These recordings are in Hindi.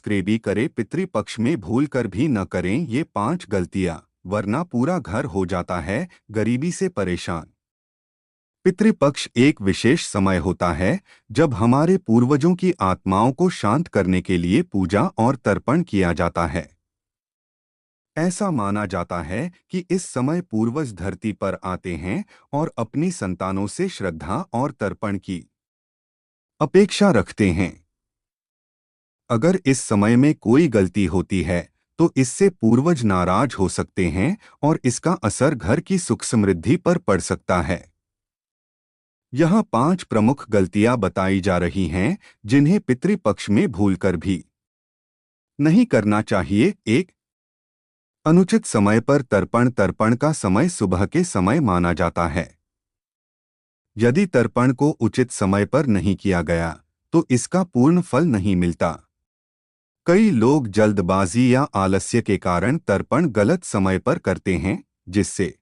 सब्सक्राइब करें। पितृपक्ष में भूल कर भी न करें ये 5 गलतियां, वरना पूरा घर हो जाता है गरीबी से परेशान। पितृपक्ष एक विशेष समय होता है जब हमारे पूर्वजों की आत्माओं को शांत करने के लिए पूजा और तर्पण किया जाता है। ऐसा माना जाता है कि इस समय पूर्वज धरती पर आते हैं और अपनी संतानों से श्रद्धा और तर्पण की अपेक्षा रखते हैं। अगर इस समय में कोई गलती होती है तो इससे पूर्वज नाराज हो सकते हैं और इसका असर घर की सुख समृद्धि पर पड़ सकता है। यहाँ 5 प्रमुख गलतियां बताई जा रही हैं जिन्हें पितृपक्ष में भूलकर भी नहीं करना चाहिए। 1, अनुचित समय पर तर्पण। तर्पण का समय सुबह के समय माना जाता है। यदि तर्पण को उचित समय पर नहीं किया गया तो इसका पूर्ण फल नहीं मिलता। कई लोग जल्दबाजी या आलस्य के कारण तर्पण गलत समय पर करते हैं, जिससे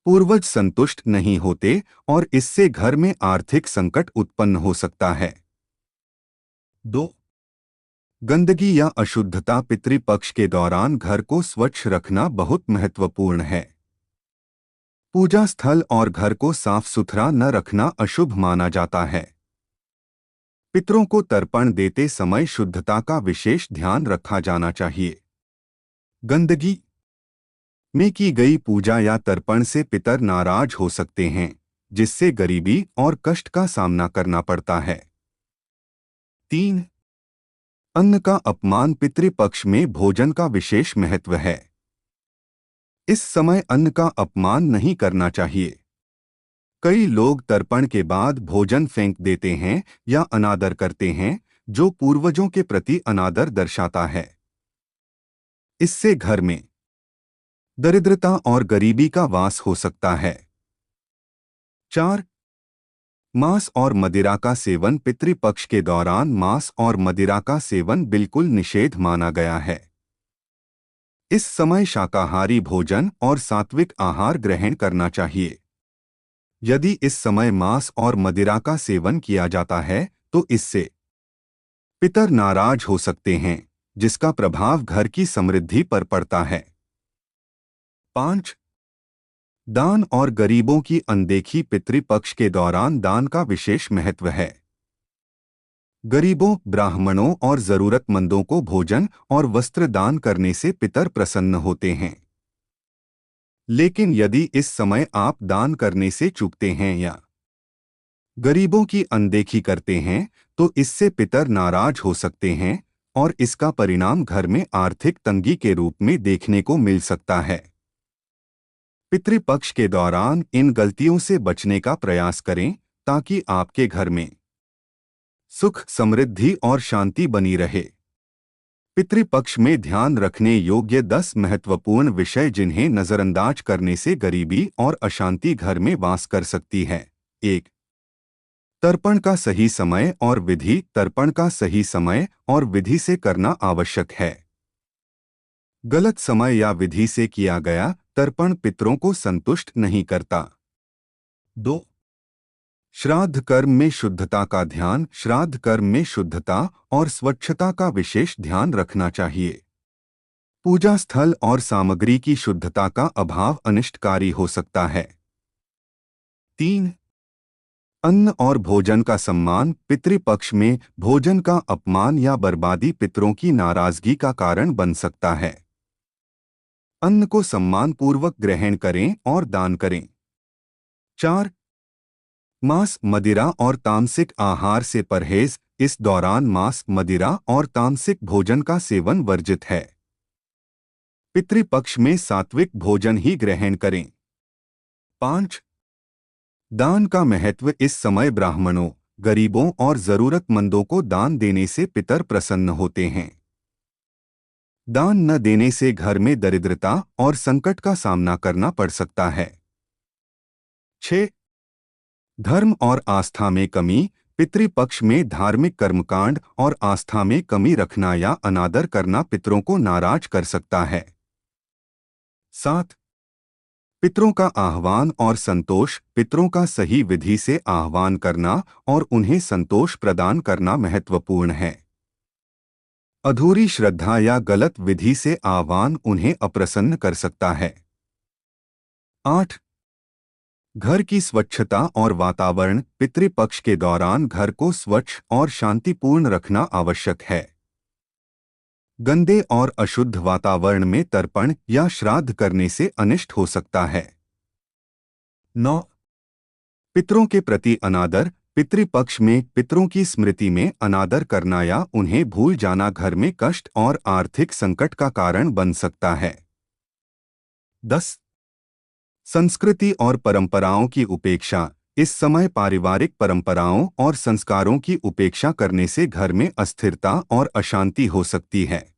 पूर्वज संतुष्ट नहीं होते और इससे घर में आर्थिक संकट उत्पन्न हो सकता है। 2, गंदगी या अशुद्धता। पितृपक्ष के दौरान घर को स्वच्छ रखना बहुत महत्वपूर्ण है। पूजा स्थल और घर को साफ सुथरा न रखना अशुभ माना जाता है। पितरों को तर्पण देते समय शुद्धता का विशेष ध्यान रखा जाना चाहिए। गंदगी में की गई पूजा या तर्पण से पितर नाराज हो सकते हैं, जिससे गरीबी और कष्ट का सामना करना पड़ता है। 3, अन्न का अपमान। पितृपक्ष में भोजन का विशेष महत्व है। इस समय अन्न का अपमान नहीं करना चाहिए। कई लोग तर्पण के बाद भोजन फेंक देते हैं या अनादर करते हैं, जो पूर्वजों के प्रति अनादर दर्शाता है। इससे घर में दरिद्रता और गरीबी का वास हो सकता है। 4, मांस और मदिरा का सेवन। पितृपक्ष के दौरान मांस और मदिरा का सेवन बिल्कुल निषेध माना गया है। इस समय शाकाहारी भोजन और सात्विक आहार ग्रहण करना चाहिए। यदि इस समय मांस और मदिरा का सेवन किया जाता है तो इससे पितर नाराज हो सकते हैं, जिसका प्रभाव घर की समृद्धि पर पड़ता है। 5, दान और गरीबों की अनदेखी। पितृपक्ष के दौरान दान का विशेष महत्व है। गरीबों, ब्राह्मणों और जरूरतमंदों को भोजन और वस्त्र दान करने से पितर प्रसन्न होते हैं। लेकिन यदि इस समय आप दान करने से चूकते हैं या गरीबों की अनदेखी करते हैं तो इससे पितर नाराज हो सकते हैं और इसका परिणाम घर में आर्थिक तंगी के रूप में देखने को मिल सकता है। पितृपक्ष के दौरान इन गलतियों से बचने का प्रयास करें ताकि आपके घर में सुख, समृद्धि और शांति बनी रहे। पितृपक्ष में ध्यान रखने योग्य 10 महत्वपूर्ण विषय जिन्हें नजरअंदाज करने से गरीबी और अशांति घर में वास कर सकती है। 1, तर्पण का सही समय और विधि। तर्पण का सही समय और विधि से करना आवश्यक है। गलत समय या विधि से किया गया तर्पण पितरों को संतुष्ट नहीं करता। 2, श्राद्ध कर्म में शुद्धता का ध्यान। श्राद्ध कर्म में शुद्धता और स्वच्छता का विशेष ध्यान रखना चाहिए। पूजा स्थल और सामग्री की शुद्धता का अभाव अनिष्टकारी हो सकता है। 3, अन्न और भोजन का सम्मान। पितृपक्ष में भोजन का अपमान या बर्बादी पितरों की नाराजगी का कारण बन सकता है। अन्न को सम्मानपूर्वक ग्रहण करें और दान करें। 4, मांस, मदिरा और तामसिक आहार से परहेज। इस दौरान मांस, मदिरा और तामसिक भोजन का सेवन वर्जित है। पितृपक्ष में सात्विक भोजन ही ग्रहण करें। 5, दान का महत्व। इस समय ब्राह्मणों, गरीबों और जरूरतमंदों को दान देने से पितर प्रसन्न होते हैं। दान न देने से घर में दरिद्रता और संकट का सामना करना पड़ सकता है। 6, धर्म और आस्था में कमी। पितृपक्ष में धार्मिक कर्मकांड और आस्था में कमी रखना या अनादर करना पितरों को नाराज कर सकता है। 7, पितरों का आह्वान और संतोष। पितरों का सही विधि से आह्वान करना और उन्हें संतोष प्रदान करना महत्वपूर्ण है। अधूरी श्रद्धा या गलत विधि से आह्वान उन्हें अप्रसन्न कर सकता है। 8. घर की स्वच्छता और वातावरण। पितृपक्ष के दौरान घर को स्वच्छ और शांतिपूर्ण रखना आवश्यक है। गंदे और अशुद्ध वातावरण में तर्पण या श्राद्ध करने से अनिष्ट हो सकता है। 9. पितरों के प्रति अनादर। पितृपक्ष में पितरों की स्मृति में अनादर करना या उन्हें भूल जाना घर में कष्ट और आर्थिक संकट का कारण बन सकता है। 10. संस्कृति और परंपराओं की उपेक्षा। इस समय पारिवारिक परंपराओं और संस्कारों की उपेक्षा करने से घर में अस्थिरता और अशांति हो सकती है।